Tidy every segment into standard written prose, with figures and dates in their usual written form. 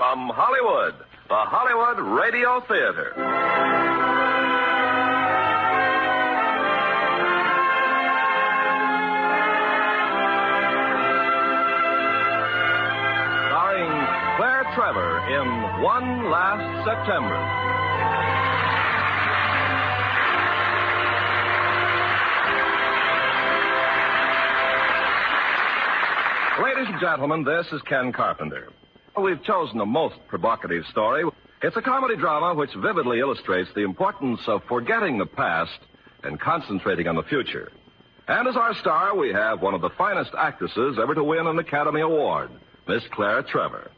From Hollywood, the Hollywood Radio Theater. Starring Claire Trevor in One Last September. Ladies and gentlemen, this is Ken Carpenter. We've chosen a most provocative story. It's a comedy drama which vividly illustrates the importance of forgetting the past and concentrating on the future. And as our star, we have one of the finest actresses ever to win an Academy Award, Miss Claire Trevor.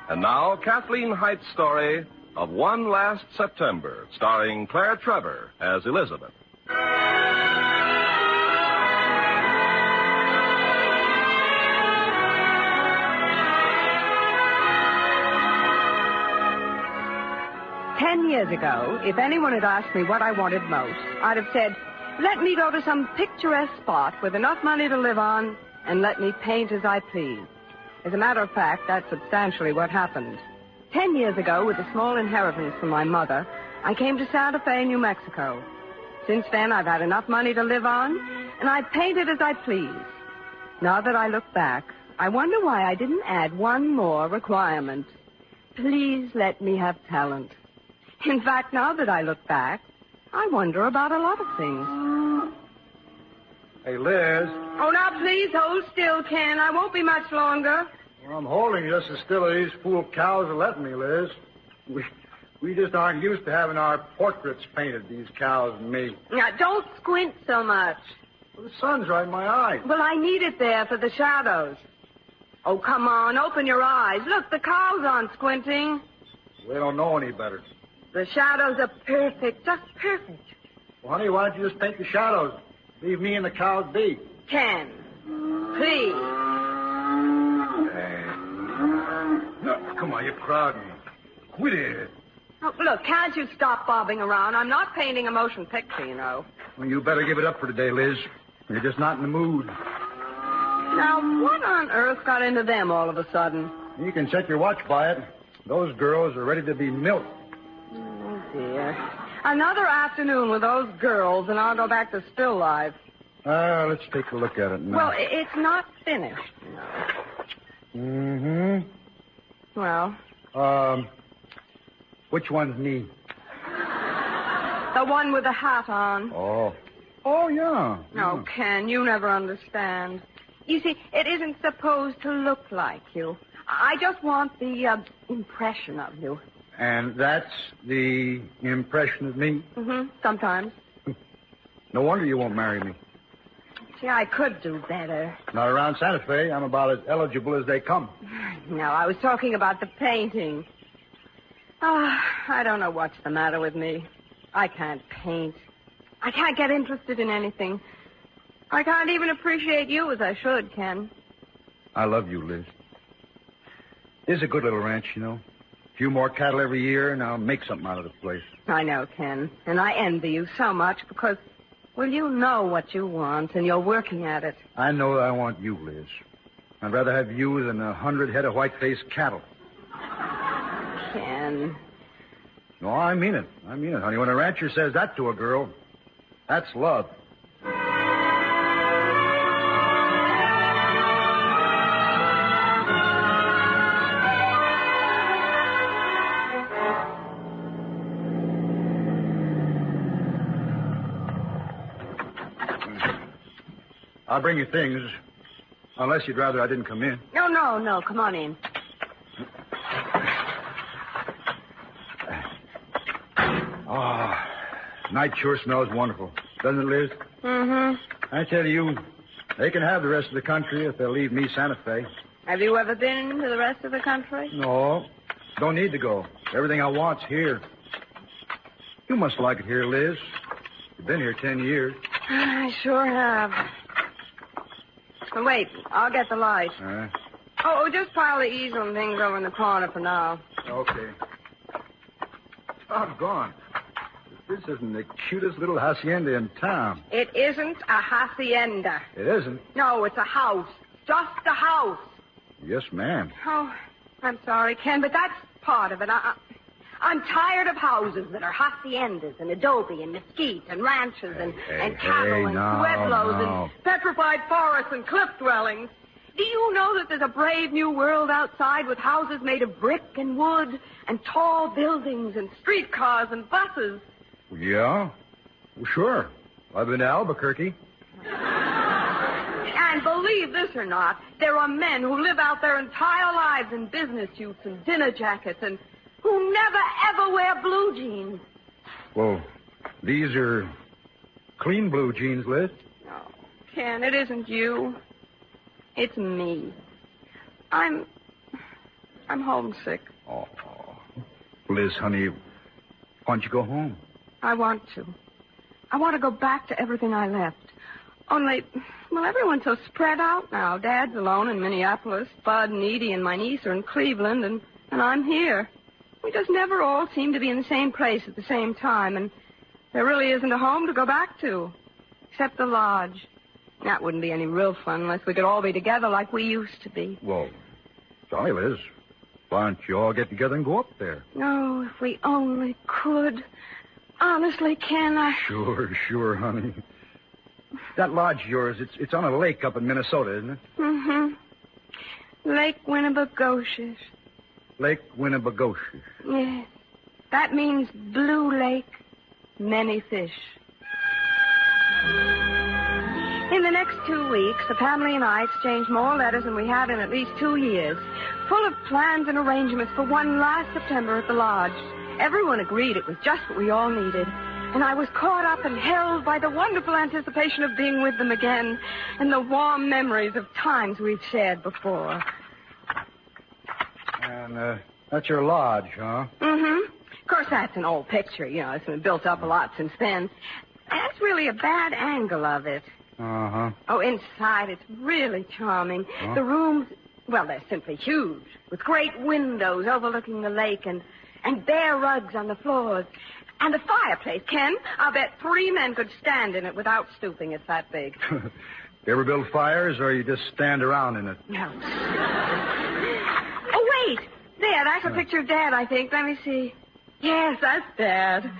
And now, Kathleen Height's story of One Last September, starring Claire Trevor as Elizabeth. 10 years ago, if anyone had asked me what I wanted most, I'd have said, let me go to some picturesque spot with enough money to live on and let me paint as I please. As a matter of fact, that's substantially what happened. 10 years ago, with a small inheritance from my mother, I came to Santa Fe, New Mexico. Since then, I've had enough money to live on, and I painted as I please. Now that I look back, I wonder why I didn't add one more requirement. Please let me have talent. In fact, now that I look back, I wonder about a lot of things. Hey, Liz. Oh, now, please hold still, Ken. I won't be much longer. Well, I'm holding just as still as these fool cows are letting me, Liz. We just aren't used to having our portraits painted, these cows and me. Now, don't squint so much. Well, the sun's right in my eyes. Well, I need it there for the shadows. Oh, come on, open your eyes. Look, the cows aren't squinting. We don't know any better. The shadows are perfect, just perfect. Well, honey, why don't you just paint the shadows? Leave me and the cows be. Ken, please. Hey. No, come on, you're crowding me. Quit it. Oh, look, can't you stop bobbing around? I'm not painting a motion picture, you know. Well, you better give it up for today, Liz. You're just not in the mood. Now, what on earth got into them all of a sudden? You can set your watch by it. Those girls are ready to be milked. Oh, dear. Another afternoon with those girls, and I'll go back to still life. Let's take a look at it now. Well, it's not finished, you know. Mm-hmm. Well? Which one's me? The one with the hat on. Oh, yeah. No, Ken, you never understand. You see, it isn't supposed to look like you. I just want the impression of you. And that's the impression of me? Mm-hmm, sometimes. No wonder you won't marry me. See, I could do better. Not around Santa Fe. I'm about as eligible as they come. No, I was talking about the painting. I don't know what's the matter with me. I can't paint. I can't get interested in anything. I can't even appreciate you as I should, Ken. I love you, Liz. This is a good little ranch, you know. A few more cattle every year, and I'll make something out of the place. I know, Ken. And I envy you so much because, well, you know what you want, and you're working at it. I know that I want you, Liz. I'd rather have you than 100 head of white-faced cattle. Ken. No, I mean it. I mean it, honey. When a rancher says that to a girl, that's love. I'll bring you things, unless you'd rather I didn't come in. No. Come on in. Oh, night sure smells wonderful. Doesn't it, Liz? Mm-hmm. I tell you, they can have the rest of the country if they'll leave me Santa Fe. Have you ever been to the rest of the country? No. Don't need to go. Everything I want's here. You must like it here, Liz. You've been here 10 years. I sure have. Oh, wait, I'll get the light. Oh, just pile the easel and things over in the corner for now. Okay. Doggone. This isn't the cutest little hacienda in town. It isn't a hacienda. It isn't? No, it's a house. Just a house. Yes, ma'am. Oh, I'm sorry, Ken, but that's part of it. I'm tired of houses that are haciendas and adobe and mesquite and ranches and cattle and pueblos and petrified forests and cliff dwellings. Do you know that there's a brave new world outside with houses made of brick and wood and tall buildings and streetcars and buses? Yeah? Well, sure. I've been to Albuquerque. And believe this or not, there are men who live out their entire lives in business suits and dinner jackets and who never, ever wear blue jeans. Well, these are clean blue jeans, Liz. No, Ken, it isn't you. It's me. I'm homesick. Oh, Liz, honey, why don't you go home? I want to. I want to go back to everything I left. Only, well, everyone's so spread out now. Dad's alone in Minneapolis. Bud and Edie and my niece are in Cleveland, and I'm here. We just never all seem to be in the same place at the same time, and there really isn't a home to go back to, except the lodge. That wouldn't be any real fun unless we could all be together like we used to be. Well, golly, Liz, why don't you all get together and go up there? Oh, if we only could. Honestly, Ken, Sure, honey. That lodge of yours, it's on a lake up in Minnesota, isn't it? Mm-hmm. Lake Winnebagoshish. Lake Winnebagoshish. Yes. That means blue lake, many fish. In the next 2 weeks, the family and I exchanged more letters than we had in at least 2 years, full of plans and arrangements for one last September at the lodge. Everyone agreed it was just what we all needed, and I was caught up and held by the wonderful anticipation of being with them again and the warm memories of times we've shared before. And that's your lodge, huh? Mm-hmm. Of course, that's an old picture. You know, it's been built up a lot since then. That's really a bad angle of it. Uh-huh. Oh, inside, it's really charming. Huh? The rooms, well, they're simply huge, with great windows overlooking the lake and bare rugs on the floors. And the fireplace, Ken, I'll bet 3 men could stand in it without stooping. It's that big. You ever build fires, or you just stand around in it? No. Oh, wait. There, that's a picture of Dad, I think. Let me see. Yes, that's Dad.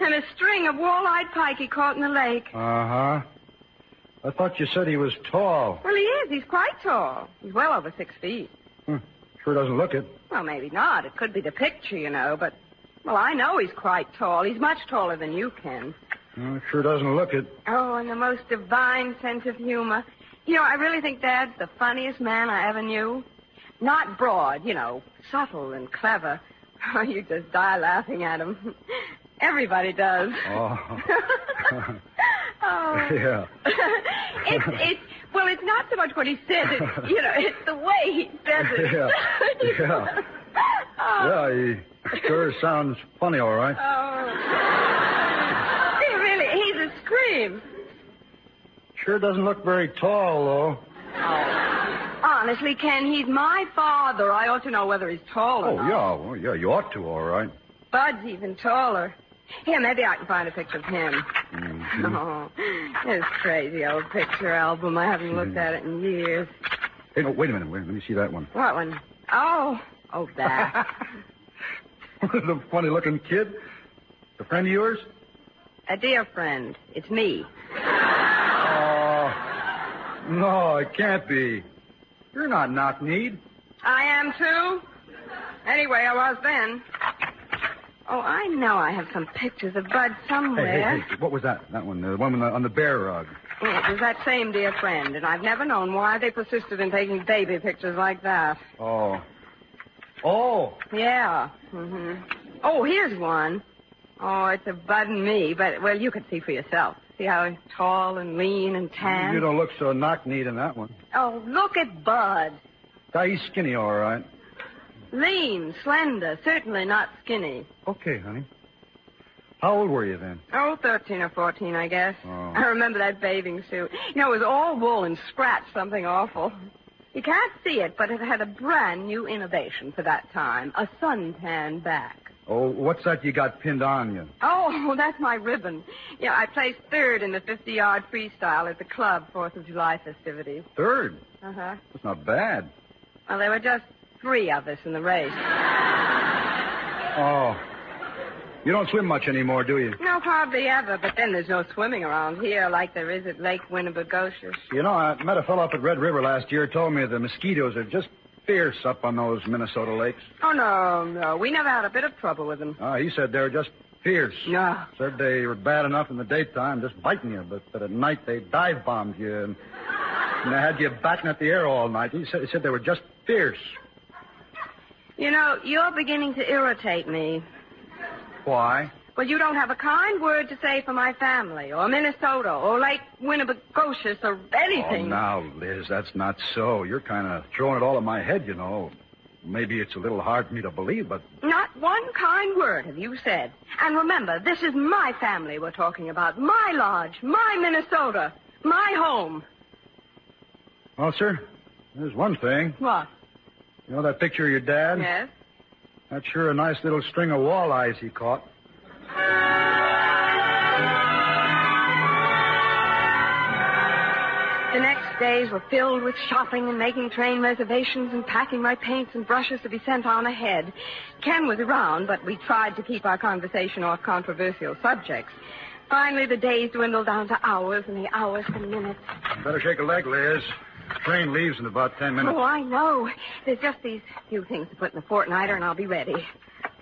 And a string of walleye pike he caught in the lake. Uh-huh. I thought you said he was tall. Well, he is. He's quite tall. He's well over 6 feet. Sure doesn't look it. Well, maybe not. It could be the picture, you know, but... Well, I know he's quite tall. He's much taller than you, Ken. It sure doesn't look it. Oh, and the most divine sense of humor. You know, I really think Dad's the funniest man I ever knew. Not broad, you know, subtle and clever. Oh, you just die laughing at him. Everybody does. Oh. Oh. Yeah. Well, it's not so much what he says. It's, you know, it's the way he says it. Yeah. Oh. Yeah, he sure sounds funny, all right. Oh. He's a scream. Sure doesn't look very tall, though. Oh. Honestly, Ken, he's my father. I ought to know whether he's tall or not. Yeah. Well, yeah, you ought to, all right. Bud's even taller. Here, maybe I can find a picture of him. Mm-hmm. Oh, this crazy old picture album. I haven't looked at it in years. Hey, no, wait a minute. Let me see that one. What one? Oh, that. The funny-looking kid? A friend of yours? A dear friend. It's me. Oh, no, it can't be. You're not knock-kneed. I am, too. Anyway, I was then. Oh, I know I have some pictures of Bud somewhere. Hey, what was that? That one, the one on the bear rug. Yeah, it was that same dear friend, and I've never known why they persisted in taking baby pictures like that. Oh. Yeah. Mm-hmm. Oh, here's one. Oh, it's of Bud and me, but, well, you can see for yourself. See how tall and lean and tan? You don't look so knock-kneed in that one. Oh, look at Bud. He's skinny, all right. Lean, slender, certainly not skinny. Okay, honey. How old were you then? Oh, 13 or 14, I guess. Oh. I remember that bathing suit. You know, it was all wool and scratched something awful. You can't see it, but it had a brand new innovation for that time. A suntan back. Oh, what's that you got pinned on you? Oh, that's my ribbon. Yeah, I placed 3rd in the 50-yard freestyle at the club 4th of July festivities. 3rd? Uh-huh. That's not bad. Well, there were just 3 of us in the race. Oh. You don't swim much anymore, do you? No, hardly ever. But then there's no swimming around here like there is at Lake Winnebagoshus. You know, I met a fellow up at Red River last year, told me the mosquitoes are just fierce up on those Minnesota lakes. Oh, no. We never had a bit of trouble with them. He said they were just fierce. No. Said they were bad enough in the daytime, just biting you, but at night they dive-bombed you, and they had you batting at the air all night. He said they were just fierce. You know, you're beginning to irritate me. Why? Well, you don't have a kind word to say for my family, or Minnesota, or Lake Winnebagoshus, or anything. Oh, now, Liz, that's not so. You're kind of throwing it all in my head, you know. Maybe it's a little hard for me to believe, but... Not one kind word have you said. And remember, this is my family we're talking about. My lodge, my Minnesota, my home. Well, sir, there's one thing. What? You know that picture of your dad? Yes. That's sure a nice little string of walleyes he caught. The next days were filled with shopping and making train reservations and packing my paints and brushes to be sent on ahead. Ken was around, but we tried to keep our conversation off controversial subjects. Finally, the days dwindled down to hours and the hours to minutes. Better shake a leg, Liz. The train leaves in about 10 minutes. Oh, I know. There's just these few things to put in the fortnighter, and I'll be ready.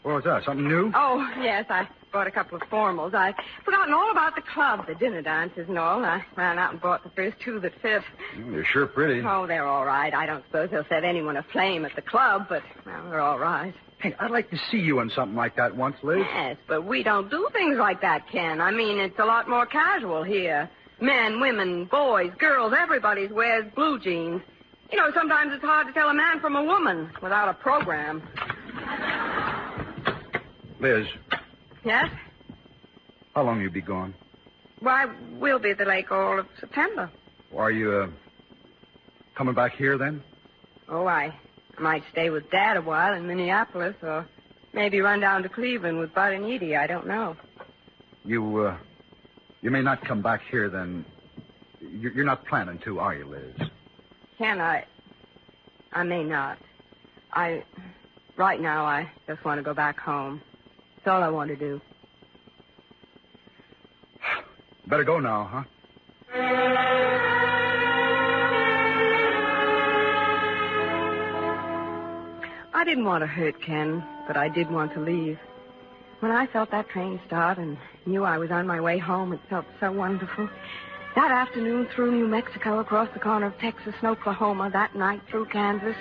What was that, something new? Oh, yes, I bought a couple of formals. I'd forgotten all about the club, the dinner dances and all. I ran out and bought the first 2 that fit. They're sure pretty. Oh, they're all right. I don't suppose they'll set anyone aflame at the club, but, well, they're all right. Hey, I'd like to see you in something like that once, Liz. Yes, but we don't do things like that, Ken. I mean, it's a lot more casual here. Men, women, boys, girls, everybody wears blue jeans. You know, sometimes it's hard to tell a man from a woman without a program. Liz. Yes? How long you be gone? Why, we'll be at the lake all of September. Are you, coming back here then? Oh, I might stay with Dad a while in Minneapolis, or maybe run down to Cleveland with Bud and Edie. I don't know. You may not come back here then. You're not planning to, are you, Liz? Ken, I may not. Right now, I just want to go back home. That's all I want to do. Better go now, huh? I didn't want to hurt Ken, but I did want to leave. When I felt that train start and knew I was on my way home, it felt so wonderful. That afternoon through New Mexico, across the corner of Texas and Oklahoma, that night through Kansas.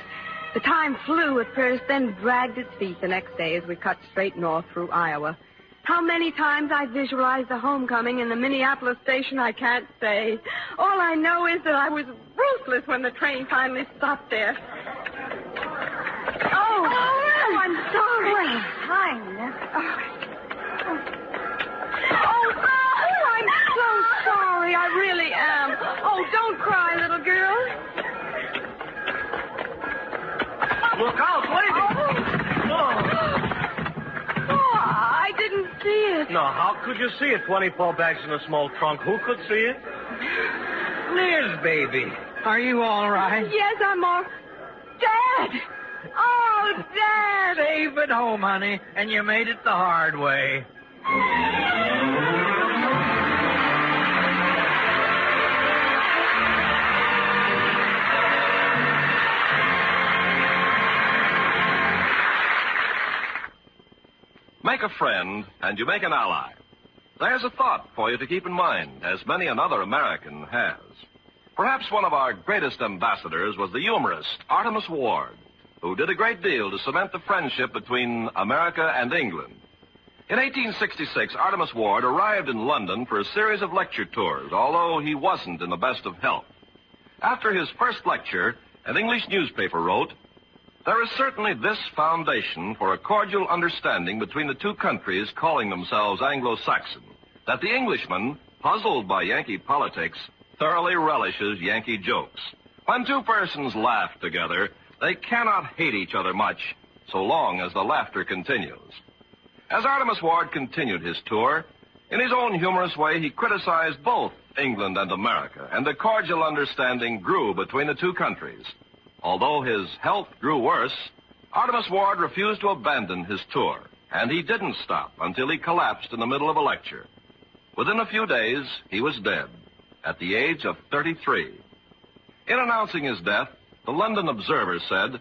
The time flew at first, then dragged its feet the next day as we cut straight north through Iowa. How many times I visualized the homecoming in the Minneapolis station, I can't say. All I know is that I was ruthless when the train finally stopped there. Oh, I'm sorry. Well, hi, Nina. Oh, I'm so sorry. I really am. Oh, don't cry, little girl. Look out, lady! Oh, I didn't see it. No, how could you see it? 24 bags in a small trunk. Who could see it? Liz, baby. Are you all right? Yes, I'm all... Dad! Oh, Dad! Safe at home, honey, and you made it the hard way. Make a friend, and you make an ally. There's a thought for you to keep in mind, as many another American has. Perhaps one of our greatest ambassadors was the humorist Artemus Ward, who did a great deal to cement the friendship between America and England. In 1866, Artemus Ward arrived in London for a series of lecture tours, although he wasn't in the best of health. After his first lecture, an English newspaper wrote, "There is certainly this foundation for a cordial understanding between the two countries calling themselves Anglo-Saxon, that the Englishman, puzzled by Yankee politics, thoroughly relishes Yankee jokes. When two persons laugh together, they cannot hate each other much, so long as the laughter continues." As Artemus Ward continued his tour, in his own humorous way, he criticized both England and America, and a cordial understanding grew between the two countries. Although his health grew worse, Artemus Ward refused to abandon his tour, and he didn't stop until he collapsed in the middle of a lecture. Within a few days, he was dead, at the age of 33. In announcing his death, the London Observer said,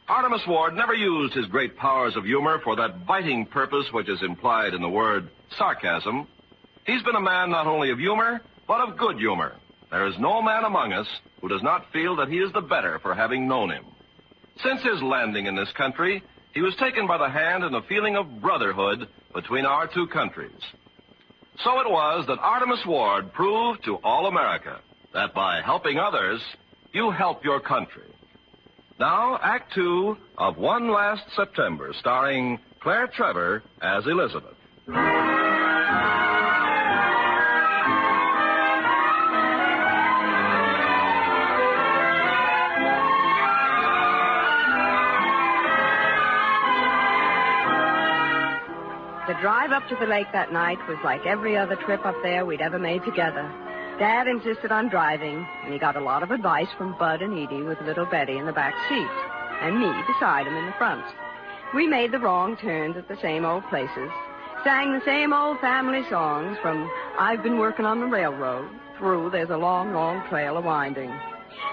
Artemus Ward never used his great powers of humor for that biting purpose which is implied in the word sarcasm. He's been a man not only of humor, but of good humor. There is no man among us who does not feel that he is the better for having known him. Since his landing in this country, he was taken by the hand in a feeling of brotherhood between our two countries. So it was that Artemus Ward proved to all America that by helping others, you help your country. Now, Act 2 of One Last September, starring Claire Trevor as Elizabeth. The drive up to the lake that night was like every other trip up there we'd ever made together. Dad insisted on driving, and he got a lot of advice from Bud and Edie with little Betty in the back seat, and me beside him in the front. We made the wrong turns at the same old places, sang the same old family songs from I've Been Working on the Railroad through There's a Long, Long Trail a-Winding.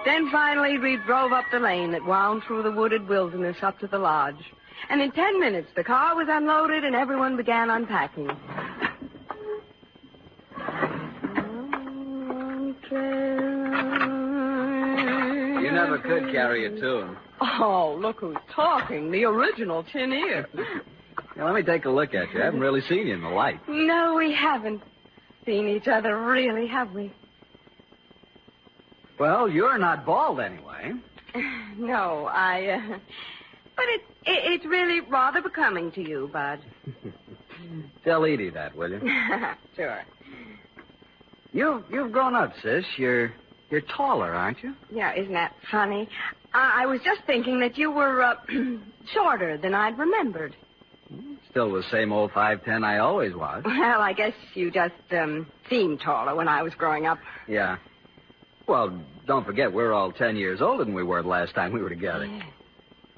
Then finally we drove up the lane that wound through the wooded wilderness up to the lodge. And in 10 minutes, the car was unloaded and everyone began unpacking. You never could carry a tune. Oh, look who's talking. The original tin ear. Now, let me take a look at you. I haven't really seen you in the light. No, we haven't seen each other, really, have we? Well, you're not bald anyway. No, But it's really rather becoming to you, Bud. Tell Edie that, will you? Sure. You've grown up, sis. You're taller, aren't you? Yeah, isn't that funny? I was just thinking that you were shorter than I'd remembered. Still the same old 5'10" I always was. Well, I guess you just seemed taller when I was growing up. Yeah. Well, don't forget, we're all 10 years older than we were the last time we were together. Yeah.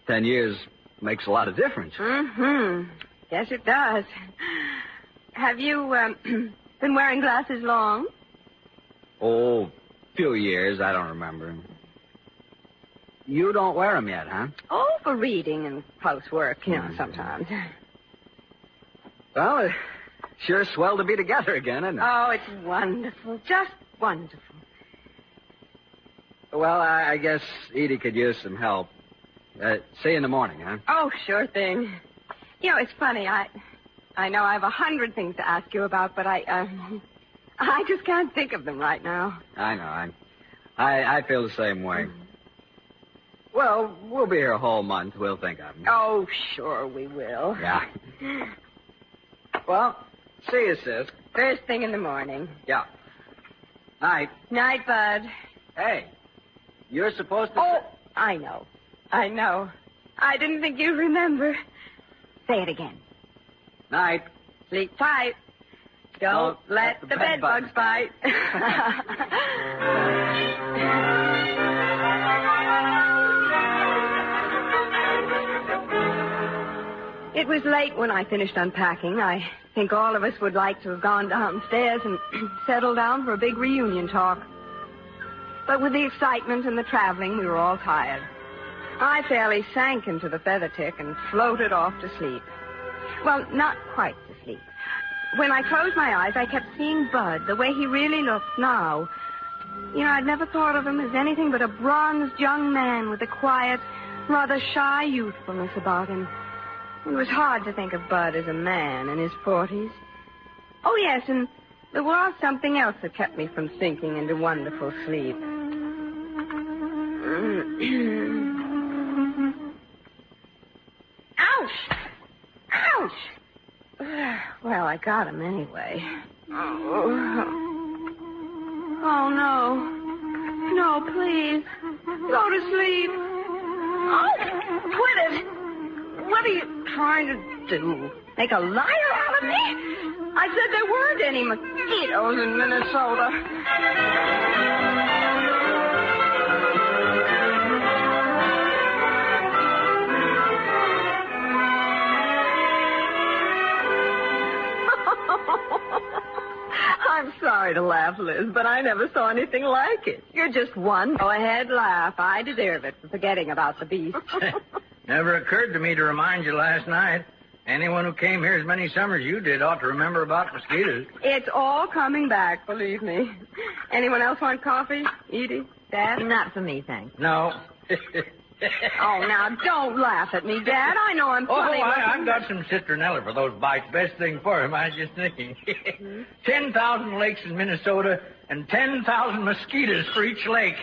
10 years makes a lot of difference. Mm-hmm. Yes, it does. Have you been wearing glasses long? Oh, few years. I don't remember. You don't wear them yet, huh? Oh, for reading and close work, sometimes. Well, it's sure swell to be together again, isn't it? Oh, it's wonderful. Just wonderful. Well, I guess Edie could use some help. See you in the morning, huh? Oh, sure thing. It's funny. I know I have 100 things to ask you about, but I just can't think of them right now. I know. I feel the same way. Well, we'll be here a whole month. We'll think of them. Oh, sure we will. Yeah. Well, see you, sis. First thing in the morning. Yeah. Night. Night, Bud. Hey, you're supposed to... Oh, I know. I didn't think you'd remember. Say it again. Night. Sleep tight. Don't let the bed bugs bite. It was late when I finished unpacking. I think all of us would like to have gone downstairs and settled down for a big reunion talk. But with the excitement and the traveling, we were all tired. I fairly sank into the feather tick and floated off to sleep. Well, not quite to sleep. When I closed my eyes, I kept seeing Bud, the way he really looks now. I'd never thought of him as anything but a bronzed young man with a quiet, rather shy youthfulness about him. It was hard to think of Bud as a man in his 40s. Oh, yes, and there was something else that kept me from sinking into wonderful sleep. Ouch! Ouch! Well, I got him anyway. Oh, no. No, please. Go to sleep. Oh, quit it. What are you trying to do? Make a liar out of me? I said there weren't any mosquitoes in Minnesota. sorry to laugh, Liz, but I never saw anything like it. You're just one. Go ahead, laugh. I deserve it for forgetting about the beast. Never occurred to me to remind you last night. Anyone who came here as many summers as you did ought to remember about mosquitoes. It's all coming back, believe me. Anyone else want coffee? Edie? Dad? Not for me, thanks. No. Oh, now, don't laugh at me, Dad. I know I'm funny. I've got some citronella for those bites. Best thing for him, I was just thinking. 10,000 lakes in Minnesota and 10,000 mosquitoes for each lake.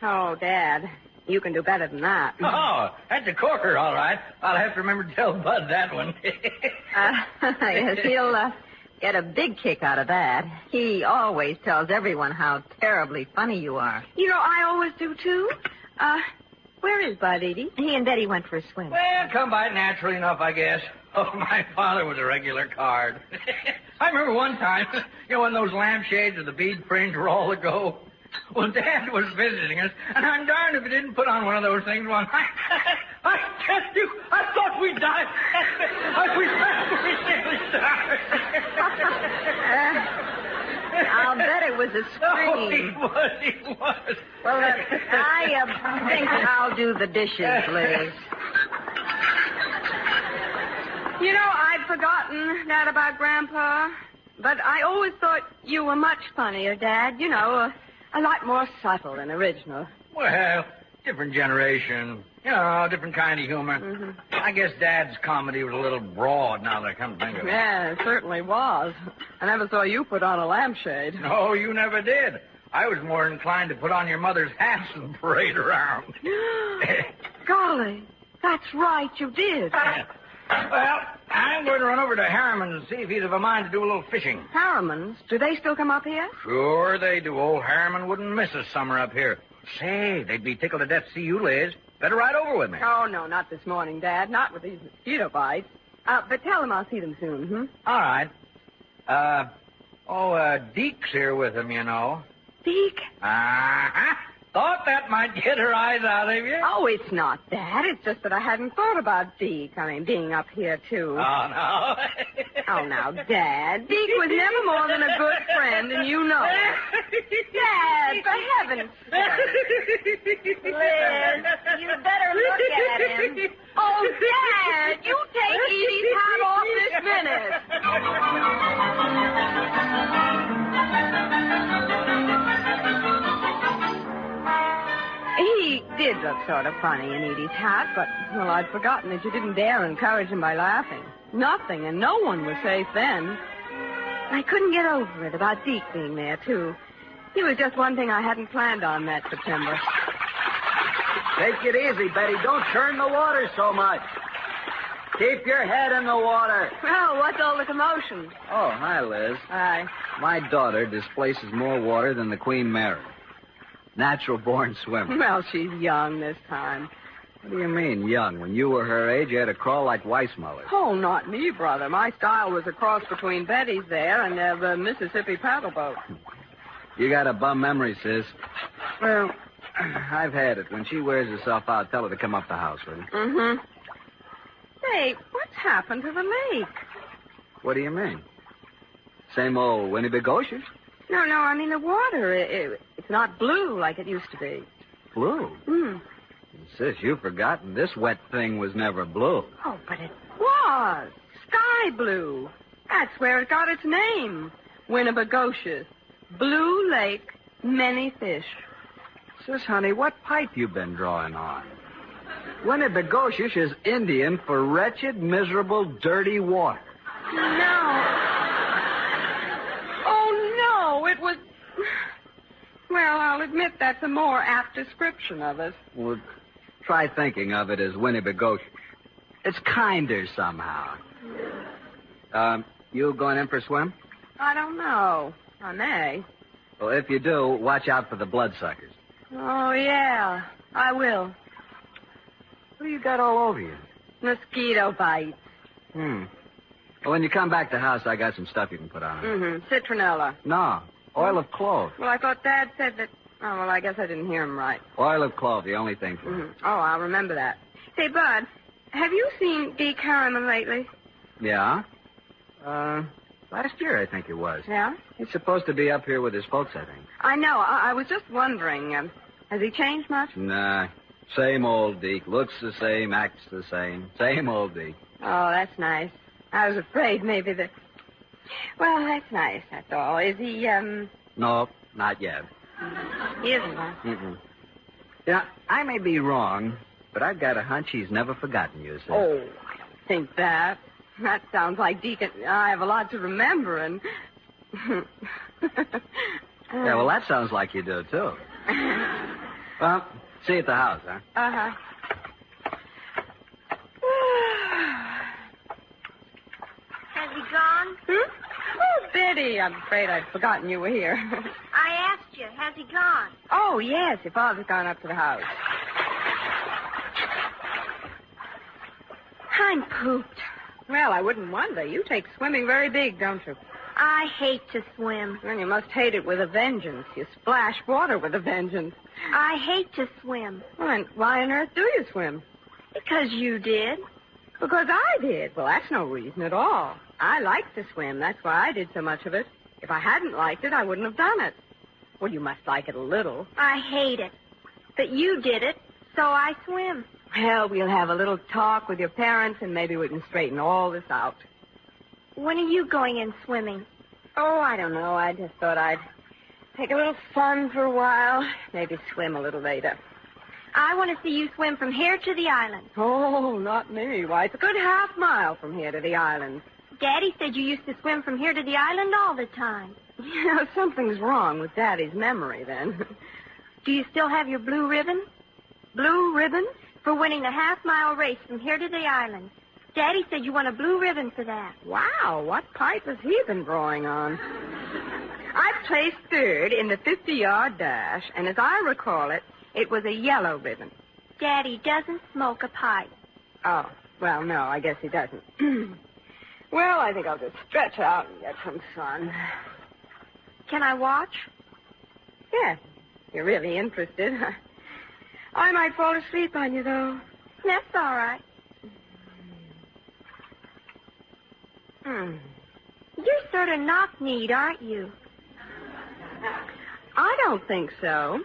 Oh, Dad, you can do better than that. Oh, that's a corker, all right. I'll have to remember to tell Bud that one. Yes, he'll get a big kick out of that. He always tells everyone how terribly funny you are. You know, I always do, too. Where is Bud, Edie? He and Betty went for a swim. Well, come by naturally enough, I guess. Oh, my father was a regular card. I remember one time, when those lampshades with the bead fringe were all ago. Well, Dad was visiting us, and I'm darned if he didn't put on one of those things one night. I tell you, I thought we'd die. We nearly died. I'll bet it was a scream. Oh, he was. Well, I think I'll do the dishes, Liz. You know, I'd forgotten that about Grandpa, but I always thought you were much funnier, Dad. You know, a lot more subtle and original. Well, different generation. Different kind of humor. Mm-hmm. I guess Dad's comedy was a little broad now that I come to think of it. Yeah, it certainly was. I never saw you put on a lampshade. No, you never did. I was more inclined to put on your mother's hats and parade around. Golly, that's right, you did. Well, I'm going to run over to Harriman's and see if he's of a mind to do a little fishing. Harriman's? Do they still come up here? Sure they do. Old Harriman wouldn't miss a summer up here. Say, they'd be tickled to death to see you, Liz. Better ride over with me. Oh, no, not this morning, Dad. Not with these mosquito bites. But tell them I'll see them soon, hmm? All right. Deke's here with him, you know. Deke? Uh-huh. Thought that might get her eyes out of you. Oh, it's not that. It's just that I hadn't thought about Deke. I mean, being up here, too. Oh, no. Oh, now, Dad. Deke was never more than a good friend, and you know it. Dad, for heaven's sake. Liz, you better look at him. Oh, Dad, you take Edie's hat off this minute. He did look sort of funny in Edie's hat, but, well, I'd forgotten that you didn't dare encourage him by laughing. Nothing, and no one was safe then. I couldn't get over it about Deke being there, too. He was just one thing I hadn't planned on that September. Take it easy, Betty. Don't churn the water so much. Keep your head in the water. Well, what's all the commotion? Oh, hi, Liz. Hi. My daughter displaces more water than the Queen Mary. Natural-born swimmer. Well, she's young this time. What do you mean, young? When you were her age, you had to crawl like Weissmuller. Oh, not me, brother. My style was a cross between Betty's there and the Mississippi paddle boat. You got a bum memory, sis. Well, I've had it. When she wears herself out, tell her to come up the house, will you? Mm-hmm. Say, what's happened to the lake? What do you mean? Same old Winnebagosius? No, I mean the water. It's not blue like it used to be. Blue? Hmm. Sis, you've forgotten this wet thing was never blue. Oh, but it was. Sky blue. That's where it got its name. Winnebagosius. Blue lake, many fish. Sis, honey, what pipe you been drawing on? Winnebagosius is Indian for wretched, miserable, dirty water. No. Oh, no, it was... Well, I'll admit that's a more apt description of it. Well, try thinking of it as Winnebagosius. It's kinder somehow. You going in for a swim? I don't know. I may. Well, if you do, watch out for the bloodsuckers. Oh, yeah, I will. What do you got all over you? Mosquito bites. Well, when you come back to the house, I got some stuff you can put on. Mm-hmm. Citronella. No, oil of clove. Well, I thought Dad said that... Oh, well, I guess I didn't hear him right. Oil of clove, the only thing for Oh, I'll remember that. Say, Bud, have you seen Deke Harriman lately? Yeah? Last year, I think it was. Yeah? He's supposed to be up here with his folks, I think. I know. I was just wondering, has he changed much? Nah. Same old Deke. Looks the same, acts the same. Same old Deke. Oh, that's nice. I was afraid maybe that... Well, that's nice, that's all. Is he, No, not yet. He isn't, huh? Mm-mm. Yeah, I may be wrong, but I've got a hunch he's never forgotten you, sir. Oh, I don't think that. That sounds like Deacon. I have a lot to remember, and... Yeah, well, that sounds like you do, too. Well, see you at the house, huh? Uh-huh. Has he gone? Hmm? Oh, Betty, I'm afraid I'd forgotten you were here. I asked you, has he gone? Oh, yes, your father's gone up to the house. I'm pooped. Well, I wouldn't wonder. You take swimming very big, don't you? I hate to swim. Well, you must hate it with a vengeance. You splash water with a vengeance. I hate to swim. Well, and why on earth do you swim? Because you did. Because I did. Well, that's no reason at all. I like to swim. That's why I did so much of it. If I hadn't liked it, I wouldn't have done it. Well, you must like it a little. I hate it. But you did it, so I swim. Well, we'll have a little talk with your parents, and maybe we can straighten all this out. When are you going in swimming? Oh, I don't know. I just thought I'd take a little fun for a while. Maybe swim a little later. I want to see you swim from here to the island. Oh, not me. Why, it's a good half-mile from here to the island. Daddy said you used to swim from here to the island all the time. You know, something's wrong with Daddy's memory, then. Do you still have your blue ribbon? Blue ribbon? For winning a half-mile race from here to the island. Daddy said you won a blue ribbon for that. Wow, what pipe has he been drawing on? I placed third in the 50-yard dash, and as I recall it, it was a yellow ribbon. Daddy doesn't smoke a pipe. Oh, well, no, I guess he doesn't. Well, I think I'll just stretch out and get some sun. Can I watch? Yes, if you're really interested. I might fall asleep on you, though. That's all right. You're sort of knock-kneed, aren't you? I don't think so.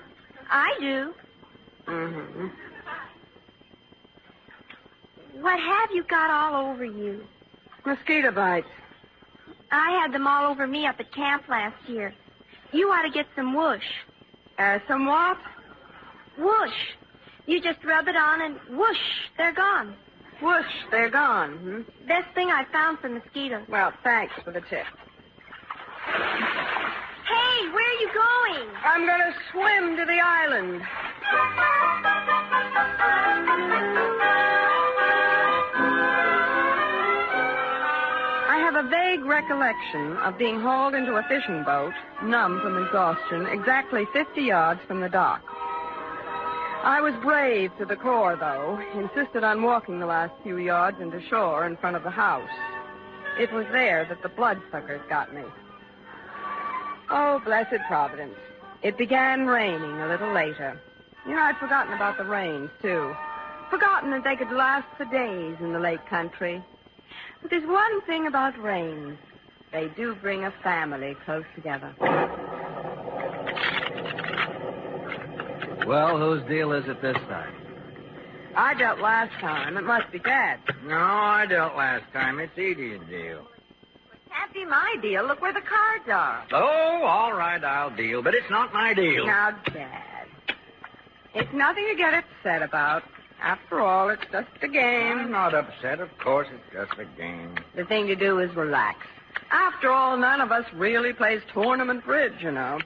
I do. Mm-hmm. What have you got all over you? Mosquito bites. I had them all over me up at camp last year. You ought to get some whoosh. Some what? Whoosh. You just rub it on and whoosh, they're gone. Whoosh, they're gone. Hmm? Best thing I found for mosquitoes. Well, thanks for the tip. Hey, where are you going? I'm going to swim to the island. I have a vague recollection of being hauled into a fishing boat, numb from exhaustion, exactly 50 yards from the dock. I was brave to the core, though, insisted on walking the last few yards into shore in front of the house. It was there that the bloodsuckers got me. Oh, blessed Providence. It began raining a little later. You know, I'd forgotten about the rains, too. Forgotten that they could last for days in the lake country. But there's one thing about rains. They do bring a family close together. Well, whose deal is it this time? I dealt last time. It must be Dad's. No, I dealt last time. It's Edie's deal. Can't be my deal. Look where the cards are. Oh, all right, I'll deal, but it's not my deal. Now, Dad, it's nothing to get upset about. After all, it's just a game. I'm not upset. Of course, it's just a game. The thing to do is relax. After all, none of us really plays tournament bridge, you know.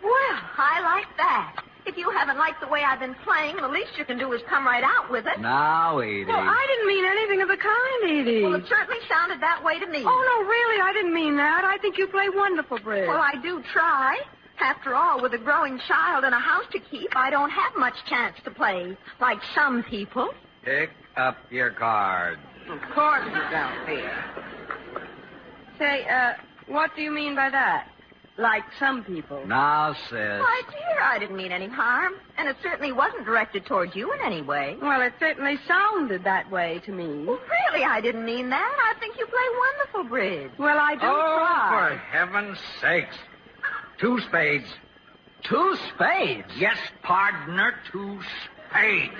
Well, I like that. If you haven't liked the way I've been playing, the least you can do is come right out with it. Now, Edie. Well, I didn't mean anything of the kind, Edie. Well, it certainly sounded that way to me. Oh, no, really, I didn't mean that. I think you play wonderful bridge. Well, I do try. After all, with a growing child and a house to keep, I don't have much chance to play, like some people. Pick up your cards. Of course you don't, Peter. Say, what do you mean by that? Like some people. Now, sis. My dear, I didn't mean any harm. And it certainly wasn't directed towards you in any way. Well, it certainly sounded that way to me. Well, really, I didn't mean that. I think you play wonderful bridge. Well, I do try. For heaven's sakes. 2 spades. 2 spades? Yes, partner, 2 spades.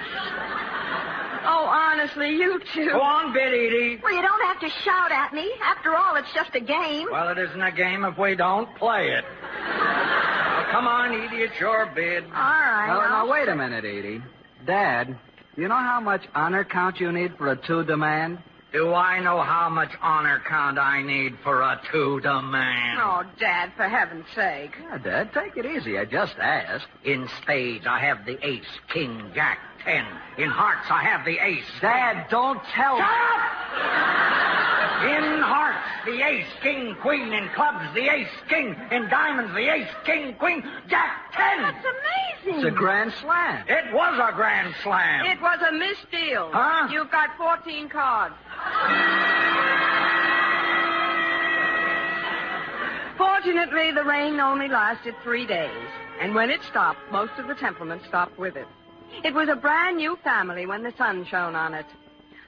Oh, honestly, you two. Go on, bid, Edie. Well, you don't have to shout at me. After all, it's just a game. Well, it isn't a game if we don't play it. Well, come on, Edie, it's your bid. All right. Now, wait a minute, Edie. Dad, you know how much honor count you need for a 2 demand? Do I know how much honor count I need for a 2 demand? Oh, Dad, for heaven's sake. Yeah, Dad, take it easy. I just asked. In spades, I have the ace, king, jack, 10. In hearts, I have the ace. Dad, don't tell me. Shut up! In hearts, the ace, king, queen. In clubs, the ace, king. In diamonds, the ace, king, queen, jack, 10. That's amazing. It's a grand slam. It was a grand slam. It was a misdeal. Huh? You've got 14 cards. Fortunately, the rain only lasted 3 days. And when it stopped, most of the temperament stopped with it. It was a brand new family when the sun shone on it.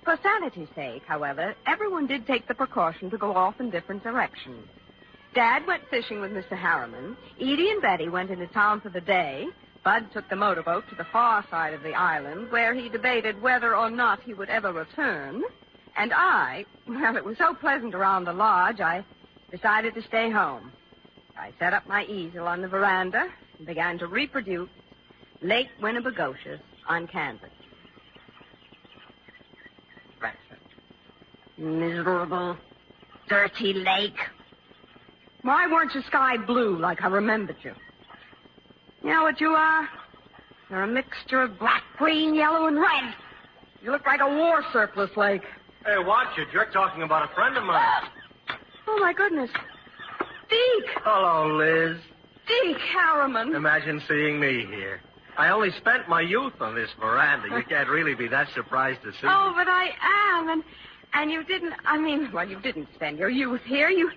For sanity's sake, however, everyone did take the precaution to go off in different directions. Dad went fishing with Mr. Harriman. Edie and Betty went into town for the day. Bud took the motorboat to the far side of the island, where he debated whether or not he would ever return. And well, it was so pleasant around the lodge, I decided to stay home. I set up my easel on the veranda and began to reproduce Lake Winnebagotius on canvas. Miserable, dirty lake. Why weren't you sky blue like I remembered you? You know what you are? You're a mixture of black, green, yellow, and red. You look like a war surplus lake. Hey, watch it. You're talking about a friend of mine. Oh, my goodness. Deke! Hello, Liz. Deke Harriman. Imagine seeing me here. I only spent my youth on this veranda. You can't really be that surprised to see me. Oh, but I am. And you didn't, you didn't spend your youth here. You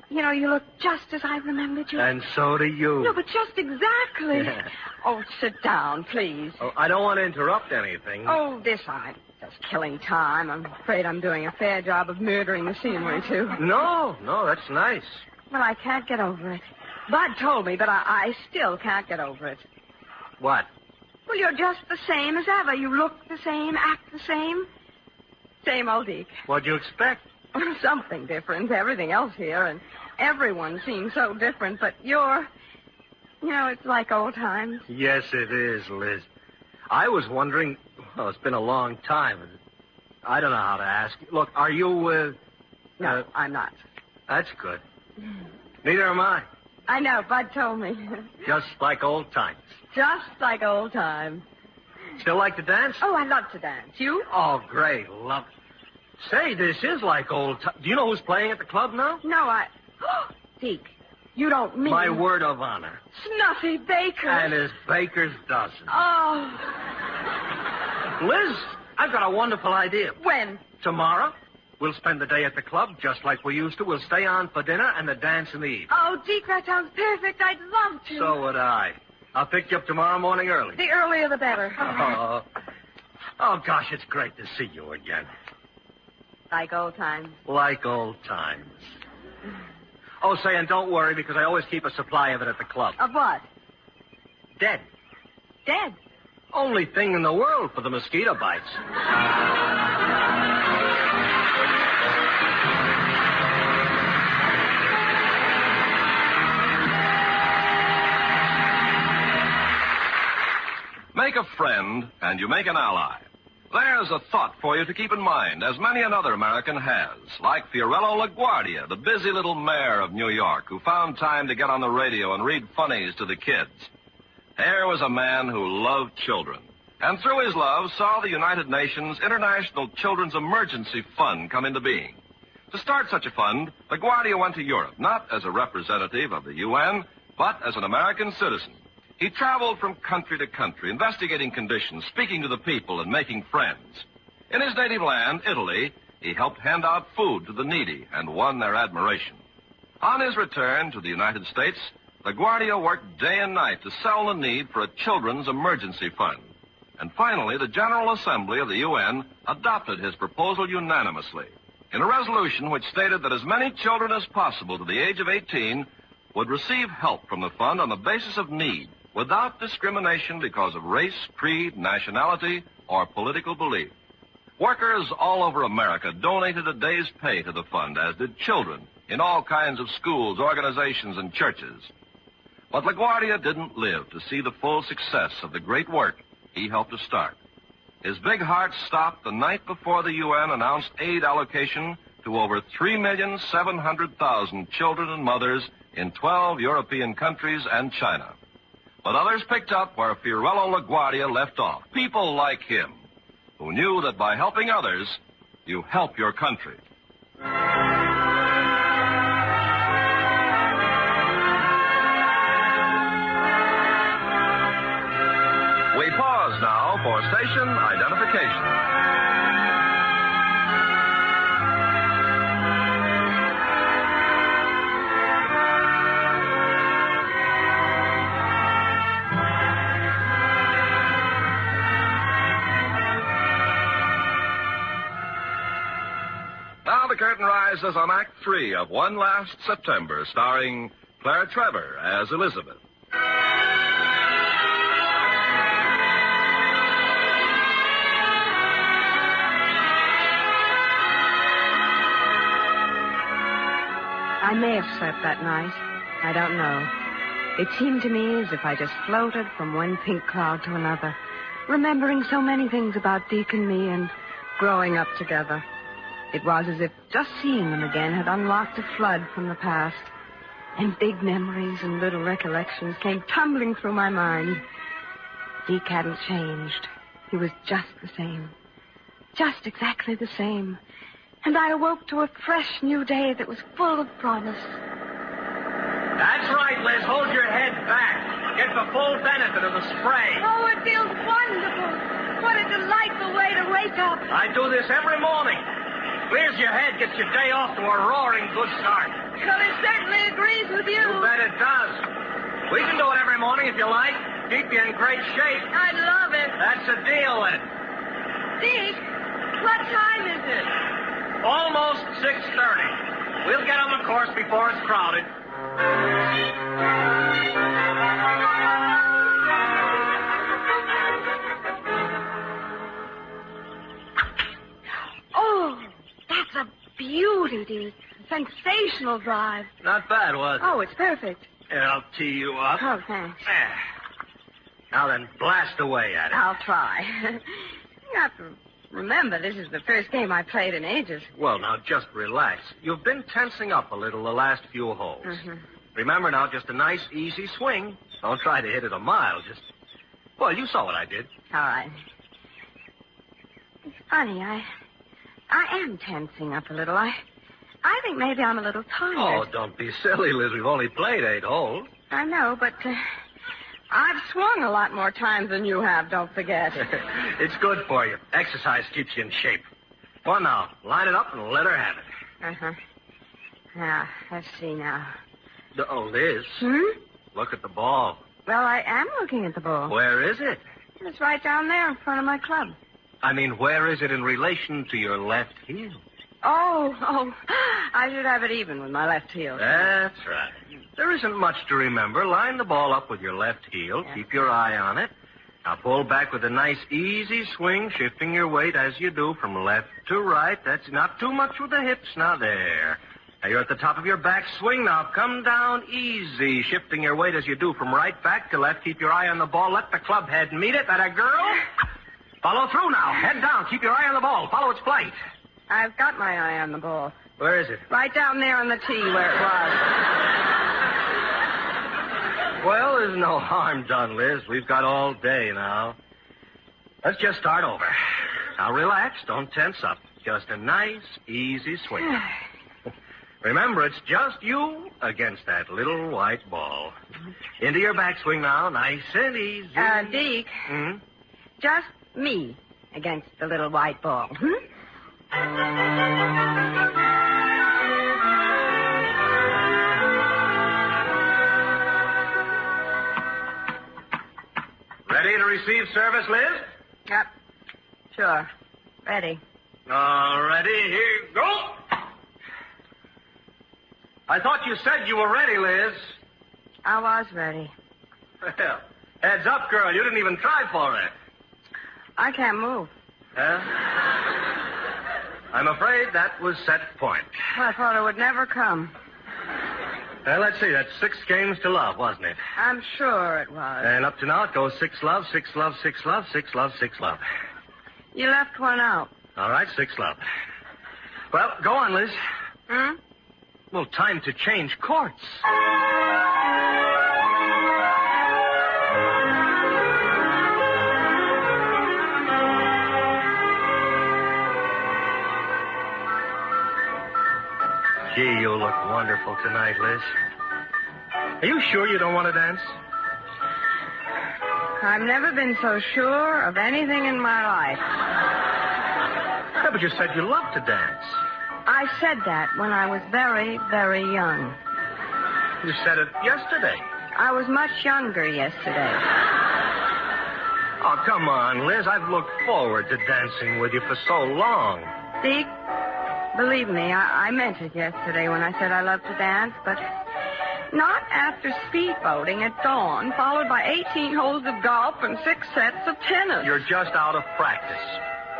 look just as I remembered you. And so do you. No, but just exactly. Yeah. Oh, sit down, please. Oh, I don't want to interrupt anything. Oh, I'm just killing time. I'm afraid I'm doing a fair job of murdering the scenery, too. No, that's nice. Well, I can't get over it. Bud told me, but I still can't get over it. What? Well, you're just the same as ever. You look the same, act the same. Same old Deke. What'd you expect? Something different. Everything else here, and everyone seems so different, but it's like old times. Yes, it is, Liz. I was wondering, well, it's been a long time. I don't know how to ask you. Look, are you, No, I'm not. That's good. Neither am I. I know, Bud told me. Just like old times. Just like old times. Still like to dance? Oh, I love to dance. You? Oh, great. Love it. Say, this is like old times. Do you know who's playing at the club now? No, Deke, you don't mean... My word of honor. Snuffy Baker. And his baker's dozen. Oh. Liz, I've got a wonderful idea. When? Tomorrow. We'll spend the day at the club just like we used to. We'll stay on for dinner and the dance in the evening. Oh, Deke, that sounds perfect. I'd love to. So would I. I'll pick you up tomorrow morning early. The earlier the better. Oh, gosh, it's great to see you again. Like old times. Like old times. Oh, say, and don't worry, because I always keep a supply of it at the club. Of what? Dead. Dead? Only thing in the world for the mosquito bites. Make a friend, and you make an ally. There's a thought for you to keep in mind, as many another American has, like Fiorello LaGuardia, the busy little mayor of New York, who found time to get on the radio and read funnies to the kids. Here was a man who loved children, and through his love saw the United Nations International Children's Emergency Fund come into being. To start such a fund, LaGuardia went to Europe, not as a representative of the UN, but as an American citizen. He traveled from country to country, investigating conditions, speaking to the people, and making friends. In his native land, Italy, he helped hand out food to the needy and won their admiration. On his return to the United States, LaGuardia worked day and night to sell the need for a children's emergency fund. And finally, the General Assembly of the UN adopted his proposal unanimously in a resolution which stated that as many children as possible to the age of 18 would receive help from the fund on the basis of need, without discrimination because of race, creed, nationality, or political belief. Workers all over America donated a day's pay to the fund, as did children in all kinds of schools, organizations, and churches. But LaGuardia didn't live to see the full success of the great work he helped to start. His big heart stopped the night before the UN announced aid allocation to over 3,700,000 children and mothers in 12 European countries and China. But others picked up where Fiorello LaGuardia left off. People like him, who knew that by helping others, you help your country. We pause now for station identification. Now the curtain rises on Act 3 of One Last September, starring Claire Trevor as Elizabeth. I may have slept that night. I don't know. It seemed to me as if I just floated from one pink cloud to another, remembering so many things about Deke and me and growing up together. It was as if just seeing them again had unlocked a flood from the past, and big memories and little recollections came tumbling through my mind. Deke hadn't changed. He was just the same. Just exactly the same. And I awoke to a fresh new day that was full of promise. That's right, Liz. Hold your head back. Get the full benefit of the spray. Oh, it feels wonderful. What a delightful way to wake up. I do this every morning. Clears your head, gets your day off to a roaring good start. Well, it certainly agrees with you. You bet it does. We can do it every morning if you like. Keep you in great shape. I'd love it. That's a deal, then. Deke, what time is it? Almost 6:30. We'll get on the course before it's crowded. Oh, that's a beauty, Deke. Sensational drive. Not bad, was it? Oh, it's perfect. Here, I'll tee you up. Oh, thanks. Now then, blast away at it. I'll try. You have to remember, this is the first game I played in ages. Well, now, just relax. You've been tensing up a little the last few holes. Mm-hmm. Remember now, just a nice, easy swing. Don't try to hit it a mile. Just, well, you saw what I did. All right. It's funny, I am tensing up a little. I think maybe I'm a little tired. Oh, don't be silly, Liz. We've only played 8 holes. I know, but I've swung a lot more times than you have, don't forget. It's good for you. Exercise keeps you in shape. Go on now. Line it up and let her have it. Uh-huh. Now, let's see now. Oh, Liz. Look at the ball. Well, I am looking at the ball. Where is it? It's right down there in front of my club. I mean, where is it in relation to your left heel? Oh, I should have it even with my left heel. That's right. There isn't much to remember. Line the ball up with your left heel. Yeah. Keep your eye on it. Now pull back with a nice, easy swing, shifting your weight as you do from left to right. That's not too much with the hips. Now, there. Now, you're at the top of your back swing. Now, come down easy, shifting your weight as you do from right back to left. Keep your eye on the ball. Let the club head meet it. That a girl? Follow through now. Head down. Keep your eye on the ball. Follow its flight. I've got my eye on the ball. Where is it? Right down there on the tee where it was. Well, there's no harm done, Liz. We've got all day now. Let's just start over. Now, relax. Don't tense up. Just a nice, easy swing. Remember, it's just you against that little white ball. Into your backswing now. Nice and easy. Deke. Just me against the little white ball. receive service, Liz? Yep. Sure. Ready. All ready. Here you go. I thought you said you were ready, Liz. I was ready. Well, heads up, girl. You didn't even try for it. I can't move. Huh? I'm afraid that was set point. I thought it would never come. Let's see. That's 6 games to love, wasn't it? I'm sure it was. And up to now it goes 6 love, 6 love, 6 love, 6 love, 6 love. You left one out. All right, 6 love. Well, go on, Liz. Hmm? Well, time to change courts. Gee, you look wonderful tonight, Liz. Are you sure you don't want to dance? I've never been so sure of anything in my life. Yeah, but you said you loved to dance. I said that when I was very, very young. You said it yesterday. I was much younger yesterday. Oh, come on, Liz. I've looked forward to dancing with you for so long. Deke, believe me, I meant it yesterday when I said I loved to dance, but not after speedboating at dawn, followed by 18 holes of golf and 6 sets of tennis. You're just out of practice.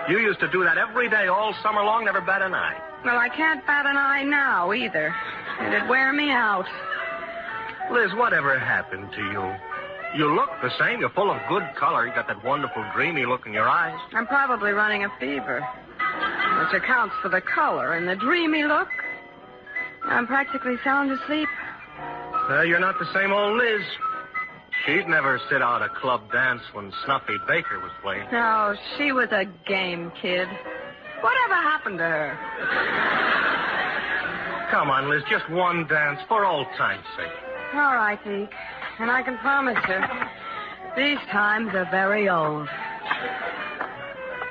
You used to do that every day all summer long, never bat an eye. Well, I can't bat an eye now either. It'd wear me out. Liz, whatever happened to you? You look the same. You're full of good color. You got that wonderful, dreamy look in your eyes. I'm probably running a fever, which accounts for the color and the dreamy look. I'm practically sound asleep. You're not the same old Liz. She'd never sit out a club dance when Snuffy Baker was playing. No, she was a game kid. Whatever happened to her? Come on, Liz, just one dance for old time's sake. All right, Deke. And I can promise you, these times are very old.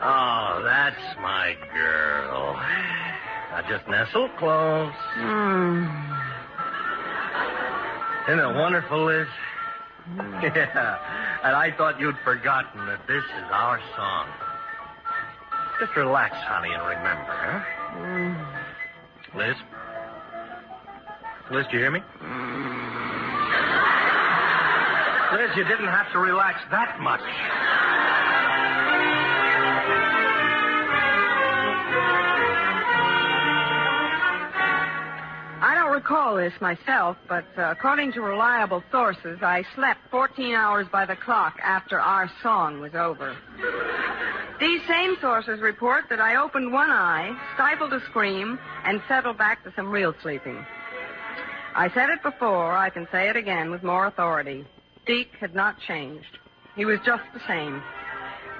Oh, that's my girl. Now just nestle close. Isn't it wonderful, Liz? Yeah. And I thought you'd forgotten that this is our song. Just relax, honey, and remember, huh? Liz? Liz, do you hear me? Liz, you didn't have to relax that much. I don't recall this myself, but according to reliable sources, I slept 14 hours by the clock after our song was over. These same sources report that I opened one eye, stifled a scream, and settled back to some real sleeping. I said it before, I can say it again with more authority. Deke had not changed. He was just the same.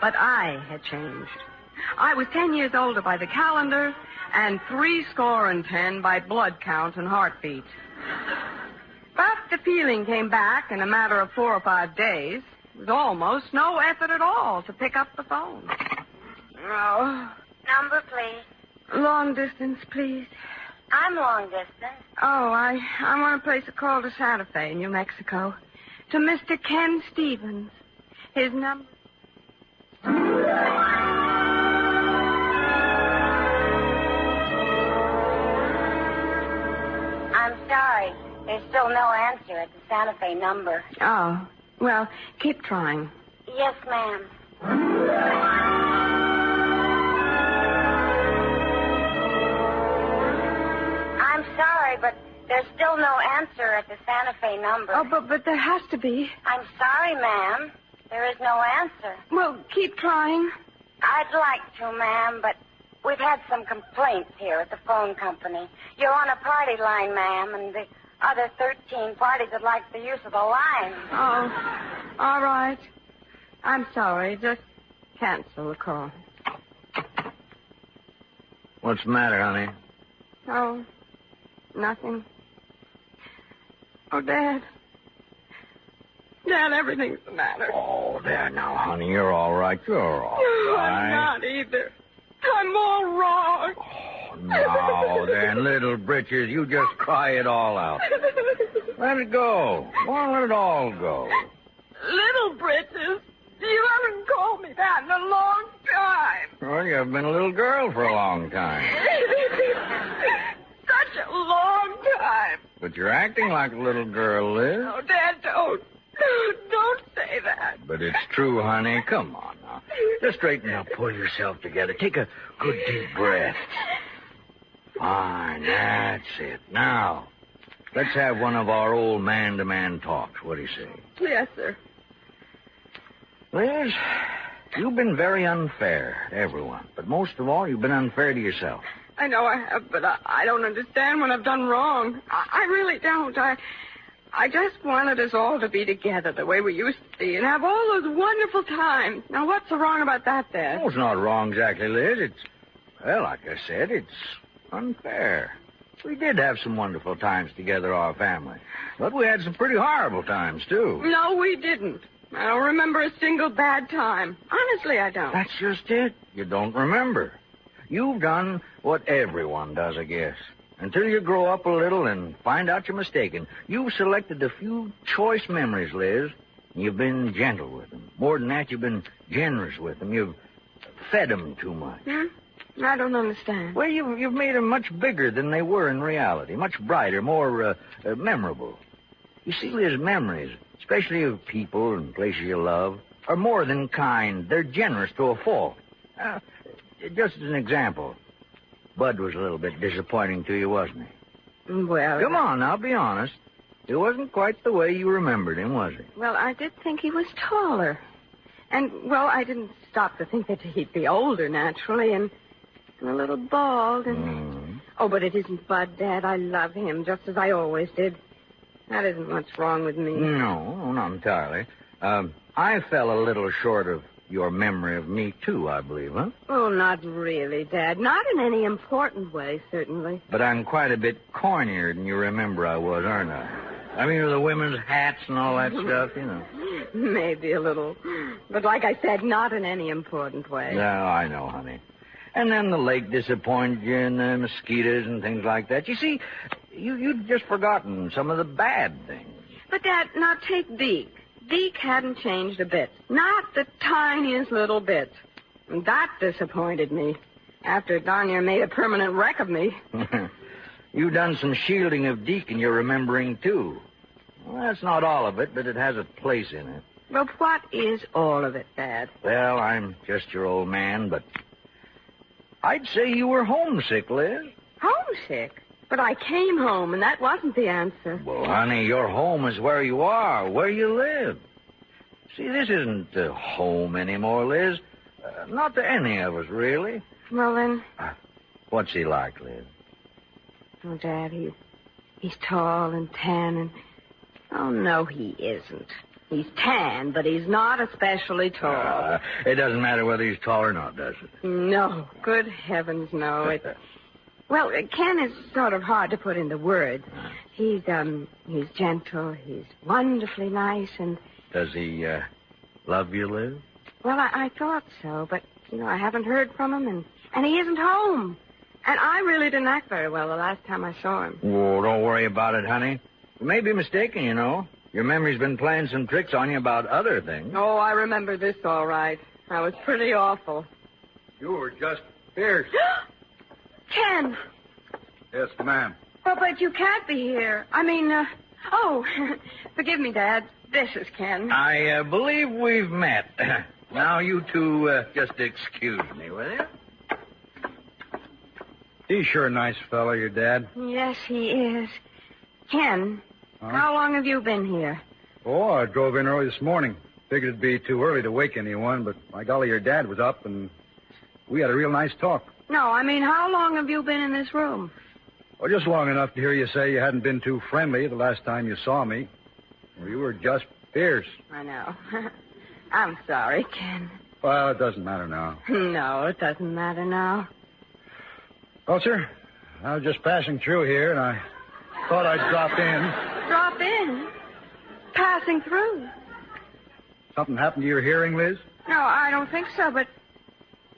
But I had changed. I was 10 years older by the calendar, and 70 by blood count and heartbeat. But the feeling came back in a matter of 4 or 5 days. It was almost no effort at all to pick up the phone. Oh. Number, please. Long distance, please. I'm long distance. Oh, I want to place a call to Santa Fe, New Mexico. To Mr. Ken Stevens. His number... I'm sorry. There's still no answer at the Santa Fe number. Oh, well, keep trying. Yes, ma'am. I'm sorry, but there's still no answer at the Santa Fe number. Oh, but there has to be. I'm sorry, ma'am. There is no answer. Well, keep trying. I'd like to, ma'am, but we've had some complaints here at the phone company. You're on a party line, ma'am, and the other 13 parties would like the use of the line. Oh, all right. I'm sorry. Just cancel the call. What's the matter, honey? Oh, nothing. Oh, Dad. Dad, everything's the matter. Oh, there now, honey. You're all right. You're all No, right. I'm not either. I'm all wrong. Oh, now then, little britches, you just cry it all out. Let it go. Well, let it all go. Little britches? Do you I've been a little girl for a long time. Such a long time. But you're acting like a little girl, Liz. Oh, Dad, don't. Don't say that. But it's true, honey. Come on now. Just straighten up. Pull yourself together. Take a good deep breath. Fine. That's it. Now, let's have one of our old man-to-man talks. What do you say? Yes, sir. Liz, you've been very unfair to everyone. But most of all, you've been unfair to yourself. I know I have, but I don't understand when I've done wrong. I really don't. I just wanted us all to be together the way we used to be and have all those wonderful times. Now, what's so wrong about that, Dad? Oh, it's not wrong exactly, Liz. Well, like I said, it's unfair. We did have some wonderful times together, our family. But we had some pretty horrible times, too. No, we didn't. I don't remember a single bad time. Honestly, I don't. That's just it. You don't remember. You've done what everyone does, I guess. Until you grow up a little and find out you're mistaken. You've selected a few choice memories, Liz. You've been gentle with them. More than that, you've been generous with them. You've fed them too much. I don't understand. Well, you've made them much bigger than they were in reality. Much brighter, more memorable. You see, Liz, memories, especially of people and places you love, are more than kind. They're generous to a fault. Just as an example, Bud was a little bit disappointing to you, wasn't he? Well... Come on, now, be honest. It wasn't quite the way you remembered him, was it? Well, I did think he was taller. And, well, I didn't stop to think that he'd be older, naturally, and a little bald, and... Oh, but it isn't Bud, Dad. I love him, just as I always did. That isn't what's wrong with me. No, not entirely. I fell a little short of your memory of me, too, I believe, huh? Oh, not really, Dad. Not in any important way, certainly. But I'm quite a bit cornier than you remember I was, aren't I? I mean, with the women's hats and all that stuff, you know. Maybe a little. But like I said, not in any important way. No, I know, honey. And then the lake disappointed you and the mosquitoes and things like that. You see, you'd just forgotten some of the bad things. But, Dad, now take Deke. Deke hadn't changed a bit. Not the tiniest little bit. And that disappointed me. After darn near made a permanent wreck of me. You've done some shielding of Deke in your remembering, too. Well, that's not all of it, but it has a place in it. Well, what is all of it, Dad? Well, I'm just your old man, but I'd say you were homesick, Liz. Homesick? But I came home, and that wasn't the answer. Well, honey, your home is where you are, where you live. See, this isn't home anymore, Liz. Not to any of us, really. Well, then... What's he like, Liz? Oh, Dad, he's tall and tan and... Oh, no, he isn't. He's tan, but he's not especially tall. It doesn't matter whether he's tall or not, does it? No. Good heavens, no. Well, Ken is sort of hard to put into words. He's gentle, he's wonderfully nice, and... Does he, love you, Liz? Well, I thought so, but, I haven't heard from him, and he isn't home. And I really didn't act very well the last time I saw him. Oh, don't worry about it, honey. You may be mistaken, Your memory's been playing some tricks on you about other things. Oh, I remember this all right. I was pretty awful. You were just fierce. Ken! Yes, ma'am. Oh, but you can't be here. I mean, forgive me, Dad. This is Ken. I believe we've met. Now you two just excuse me, will you? He's sure a nice fellow, your dad. Yes, he is. Ken, how long have you been here? Oh, I drove in early this morning. Figured it'd be too early to wake anyone, but my golly, your dad was up, and we had a real nice talk. No, I mean, how long have you been in this room? Well, just long enough to hear you say you hadn't been too friendly the last time you saw me. Well, you were just fierce. I know. I'm sorry, Ken. Well, it doesn't matter now. No, it doesn't matter now. Well, sir, I was just passing through here, and I thought I'd drop in. Drop in? Passing through? Something happened to your hearing, Liz? No, I don't think so, but...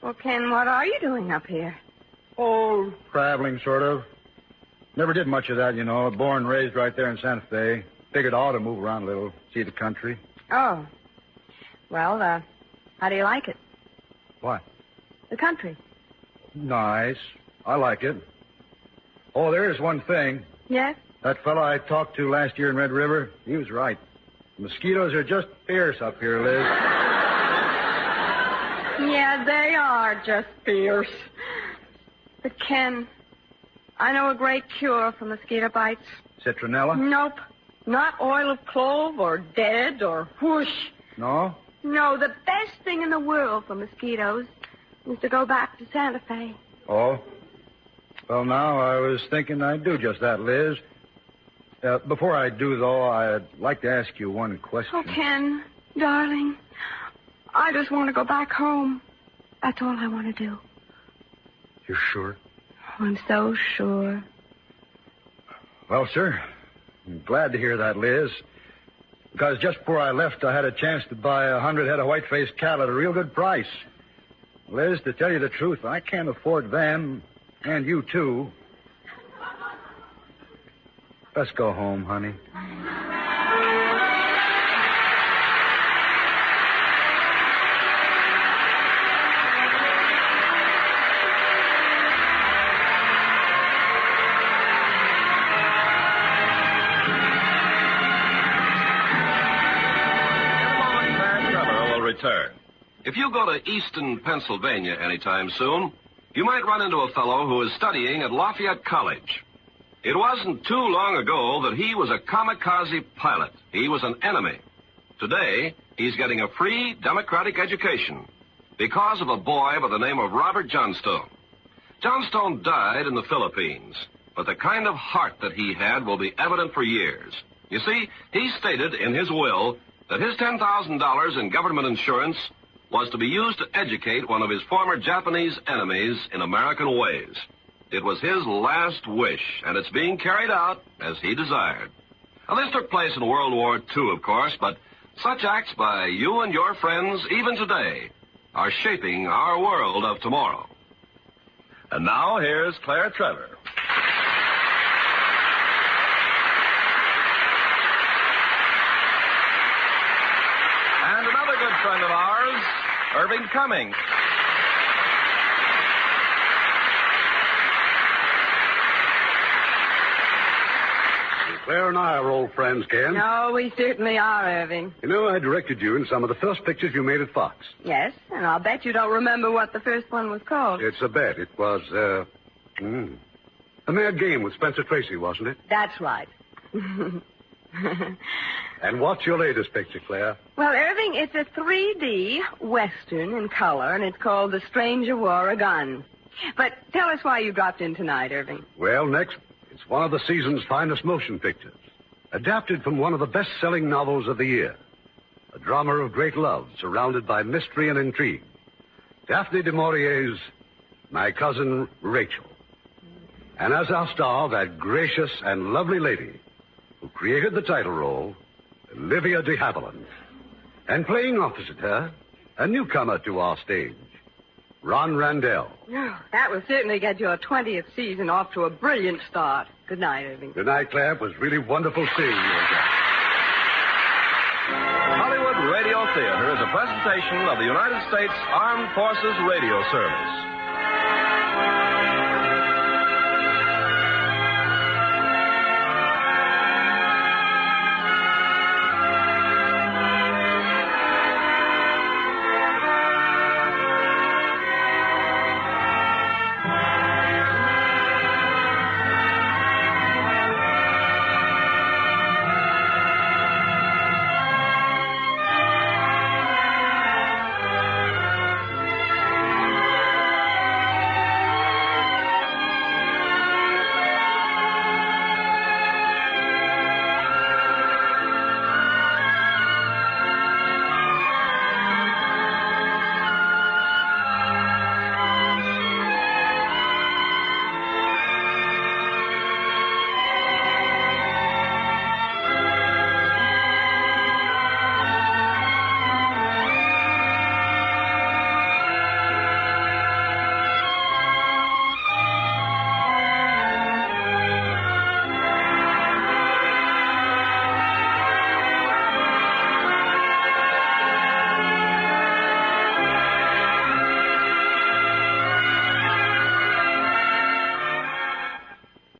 Well, Ken, what are you doing up here? Oh, traveling, sort of. Never did much of that, Born and raised right there in Santa Fe. Figured I ought to move around a little, see the country. Oh. Well, how do you like it? What? The country. Nice. I like it. Oh, there is one thing. Yes? That fellow I talked to last year in Red River, he was right. Mosquitoes are just fierce up here, Liz. Yeah, they are just fierce. But, Ken, I know a great cure for mosquito bites. Citronella? Nope. Not oil of clove or dead or whoosh. No? No, the best thing in the world for mosquitoes is to go back to Santa Fe. Oh? Well, now, I was thinking I'd do just that, Liz. Before I do, though, I'd like to ask you one question. Oh, Ken, darling, I just want to go back home. That's all I want to do. You're sure? Oh, I'm so sure. Well, sir, I'm glad to hear that, Liz. Because just before I left, I had a chance to buy 100 head of white-faced cattle at a real good price. Liz, to tell you the truth, I can't afford them, and you, too. Let's go home, honey. Return. If you go to Easton, Pennsylvania anytime soon, you might run into a fellow who is studying at Lafayette College. It wasn't too long ago that he was a kamikaze pilot. He was an enemy. Today, he's getting a free democratic education because of a boy by the name of Robert Johnstone. Johnstone died in the Philippines, but the kind of heart that he had will be evident for years. You see, he stated in his will that his $10,000 in government insurance was to be used to educate one of his former Japanese enemies in American ways. It was his last wish, and it's being carried out as he desired. Now, this took place in World War II, of course, but such acts by you and your friends, even today, are shaping our world of tomorrow. And now, here's Claire Trevor. And another good friend of ours, Irving Cummings. Claire and I are old friends, Ken. No, we certainly are, Irving. You know, I directed you in some of the first pictures you made at Fox. Yes, and I'll bet you don't remember what the first one was called. It's a bet. It was, A Mad Game with Spencer Tracy, wasn't it? That's right. And what's your latest picture, Claire? Well, Irving, it's a 3D Western in color, and it's called The Stranger Wore a Gun. But tell us why you dropped in tonight, Irving. Well, next, it's one of the season's finest motion pictures, adapted from one of the best-selling novels of the year. A drama of great love, surrounded by mystery and intrigue. Daphne du Maurier's My Cousin Rachel. And as our star, that gracious and lovely lady who created the title role, Olivia de Havilland. And playing opposite her, a newcomer to our stage, Ron Randell. Oh, that will certainly get your 20th season off to a brilliant start. Good night, Irving. Good night, Claire. It was really wonderful seeing you again. Hollywood Radio Theater is a presentation of the United States Armed Forces Radio Service.